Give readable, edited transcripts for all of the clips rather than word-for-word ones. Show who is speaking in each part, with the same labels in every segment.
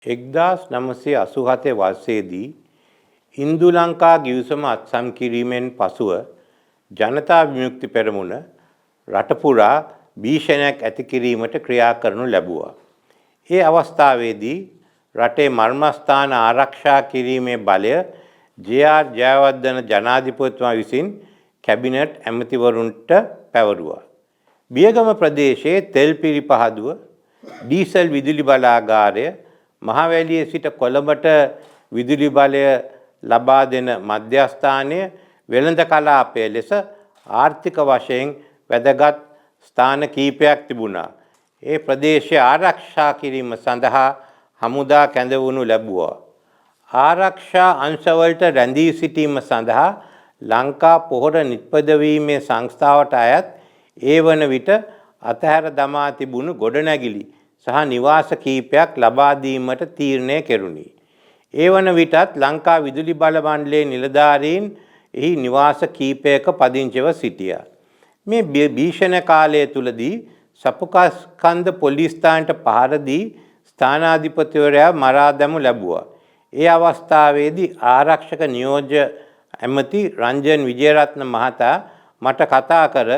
Speaker 1: 1987 වර්ෂයේදී ඉන්දු ලංකා ගිවිසුම අත්සන් කිරීමෙන් පසුව ජනතා විමුක්ති පෙරමුණ රට පුරා භීෂණයක් ඇති කිරීමට ක්‍රියා කරනු ලැබුවා. ඒ අවස්ථාවේදී රටේ මර්මස්ථාන ආරක්ෂා කිරීමේ බලය ජේ.ආර්. ජයවර්ධන ජනාධිපතිතුමා විසින් කැබිනට් ඇමතිවරුන්ට පැවරුවා. බියගම ප්‍රදේශයේ තෙල් පිරිපහදුව, ඩීසල් විදුලි බලාගාරය, මහවැලියේ සිට කොළඹට විදුලි බලය ලබා දෙන මධ්‍යස්ථානය වෙළඳ කලාපය ලෙස ආර්ථික වශයෙන් වැදගත් ස්ථාන කීපයක් තිබුණා. ඒ ප්‍රදේශය ආරක්ෂා කිරීම සඳහා හමුදා කැඳවනු ලැබුවා. ආරක්ෂා අංශවලට රැඳී සිටීම සඳහා ලංකා පොහොර නිපදවීමේ සංස්ථාවට අයත් ඒ වන විට අතහැර දමා තිබුණු ගොඩනැගිලි සහ නිවාස කීපයක් ලබා දීමට තීරණය කෙරුණි. ඒ වන විටත් ලංකා විදුලි බල මණ්ඩලයේ නිලධාරීන් එහි නිවාස කීපයක පදිංචිව සිටියා. මේ භීෂණ කාලය තුලදී සපුකස්කන්ධ පොලිස් ස්ථානයට පහර දී ස්ථානාධිපතිවරයා මරා දැමු ලැබුවා. ඒ අවස්ථාවේදී ආරක්ෂක නියෝජ්‍ය ඇමති රංජන් විජේරත්න මහතා මට කතා කර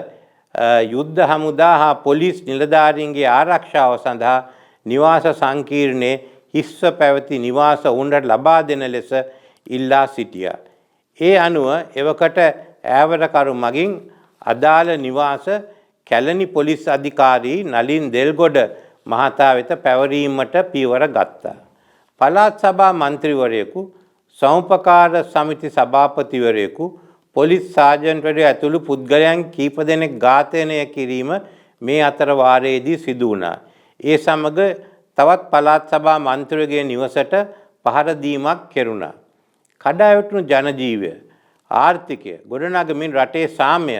Speaker 1: යුද්ධ හමුදා හා පොලිස් නිලධාරීන්ගේ ආරක්ෂාව සඳහා නිවාස සංකීර්ණයේ හිස්ව පැවති නිවාස ඔවුන්ට ලබා දෙන ලෙස ඉල්ලා සිටියා. ඒ අනුව එවකට ඈවරකරු මගින් අදාළ නිවාස කැලණි පොලිස් අධිකාරී නලින් දෙල්ගොඩ මහතා වෙත පැවරීමට පියවර ගත්තා. පළාත් සභා මන්ත්‍රීවරයෙකු, සමුපකාර සමිති සභාපතිවරයෙකු, පොලිස් සාජන්ට්වරයා ඇතුළු පුද්ගලයන් කීප දෙනෙක් ඝාතනය කිරීම මේ අතර වාරයේදී සිදු වුණා. ඒ සමග තවත් පළාත් සභා මන්ත්‍රීවරයාගේ නිවසට පහර දීමක් කෙරුණා. කඩාවැටුණු ජනජීවය, ආර්ථිකය ගොඩනගමින් රටේ සාමය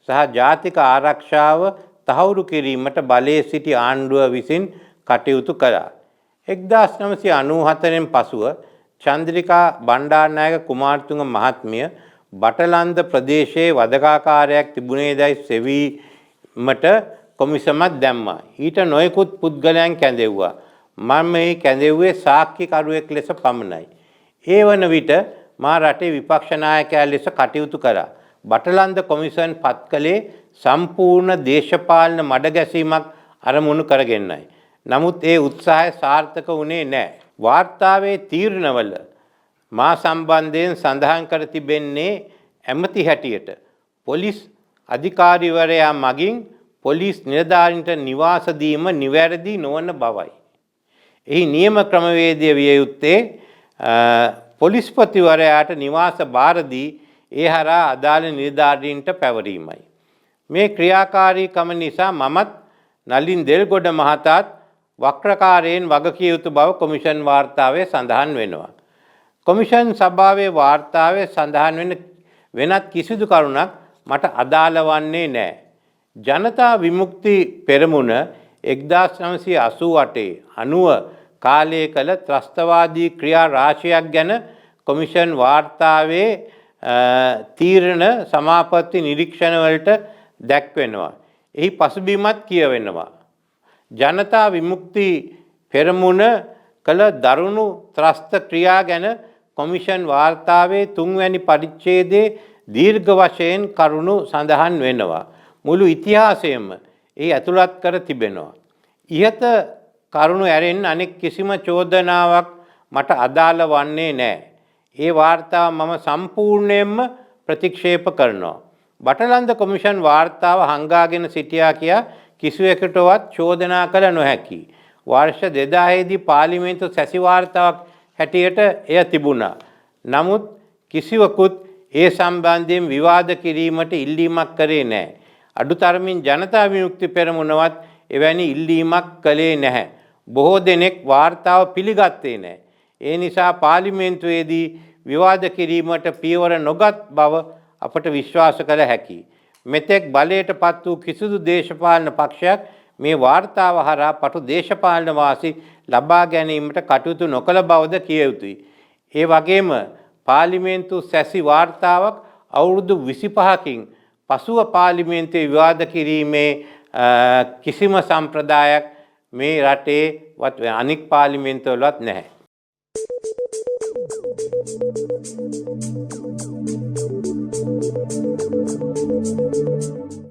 Speaker 1: සහ ජාතික ආරක්ෂාව තහවුරු කිරීමට බලයේ සිටි ආණ්ඩුව විසින් කටයුතු කළා. 1994න් පසුව චන්ද්‍රිකා බණ්ඩාරනායක කුමාරතුංග මහත්මිය බටලන්ද ප්‍රදේශයේ වදකාකාරයක් තිබුණේදයි සෙවීමට කොමිසමක් දැම්මා. ඊට නොයෙකුත් පුද්ගලයන් කැඳෙව්වා. මම මේ කැඳෙව්වේ සාක්ෂිකරුවෙක් ලෙස පමණයි. ඒ වන විට මා රටේ විපක්ෂ නායකයා ලෙස කටයුතු කළා. බටලන්ද කොමිසම් පත් කළේ සම්පූර්ණ දේශපාලන මඩගැසීමක් අරමුණු කරගෙනයි. නමුත් ඒ උත්සාහය සාර්ථක වුණේ නැහැ. වාර්තාවේ තීරණවල මා සම්බන්ධයෙන් සඳහන් කර තිබෙන්නේ ඇමති හැටියට පොලිස් අධිකාරිවරයා මගින් පොලිස් නිලධාරීන්ට නිවාස දීම නිවැරදි නොවන බවයි. එහි නියම ක්‍රමවේදය විය යුත්තේ පොලිස්පතිවරයාට නිවාස බාර දී ඒ හරහා අදාළ නිලධාරීන්ට පැවරීමයි. මේ ක්‍රියාකාරීකම නිසා මමත් නලින් දෙල්ගොඩ මහතාත් වක්‍රකාරයෙන් වගකිය යුතු බව කොමිෂන් වාර්තාවේ සඳහන් වෙනවා. කොමිෂන් සභාවේ වාර්තාවේ සඳහන් වෙන වෙනත් කිසිදු කරුණක් මට අදාළ වන්නේ නැහැ. ජනතා විමුක්ති පෙරමුණ 1988 90 කාලයේ කළ ත්‍රස්තවාදී ක්‍රියා රාශියක් ගැන කොමිෂන් වාර්තාවේ තීරණ සමාපatti නිරීක්ෂණ වලට දැක්වෙනවා. එහි පසුබිමත් කියවෙනවා. ජනතා විමුක්ති පෙරමුණ කළ දරුණු ත්‍රස්ත ක්‍රියා ගැන කොමිෂන් වාර්තාවේ 3 වැනි පරිච්ඡේදයේ දීර්ඝ වශයෙන් කරුණු සඳහන් වෙනවා. මුළු ඉතිහාසයම එහි ඇතුළත් කර තිබෙනවා. ඉහත කරුණු ඇරෙන් අනෙක් කිසිම චෝදනාවක් මට අදාළ වන්නේ නැහැ. ඒ වාර්තාව මම සම්පූර්ණයෙන්ම ප්‍රතික්ෂේප කරනවා. බටලන්ද කොමිෂන් වාර්තාව හංගාගෙන සිටියා කියා කිසිවෙකුටවත් චෝදනා කළ නොහැකි. වර්ෂ 2000 දී පාර්ලිමේන්තු සැසි වාර්තාවක් හැටියට එය තිබුණා. නමුත් කිසිවකුත් ඒ සම්බන්ධයෙන් විවාද කිරීමට ඉල්ලීමක් කරේ නැහැ. අඩුතරමින් ජනතා විමුක්ති පෙරමුණවත් එවැනි ඉල්ලීමක් කළේ නැහැ. බොහෝ දෙනෙක් වාර්තාව පිළිගත්තේ නැහැ. ඒ නිසා පාර්ලිමේන්තුවේදී විවාද කිරීමට පියවර නොගත් බව අපට විශ්වාස කළ හැකියි. මෙතෙක් බලයට පත් වූ කිසිදු දේශපාලන පක්ෂයක් මේ වාර්තාව හරහා පටු දේශපාලන වාසි ලබා ගැනීමට කටයුතු නොකළ බවද කිය යුතුයි. ඒ වගේම පාර්ලිමේන්තු සැසි වාර්තාවක් අවුරුදු 25කින් පසුව පාර්ලිමේන්තුවේ විවාද කිරීමේ කිසිම සම්ප්‍රදායක් මේ රටේවත් අනික් පාර්ලිමේන්තුවලවත් නැහැ.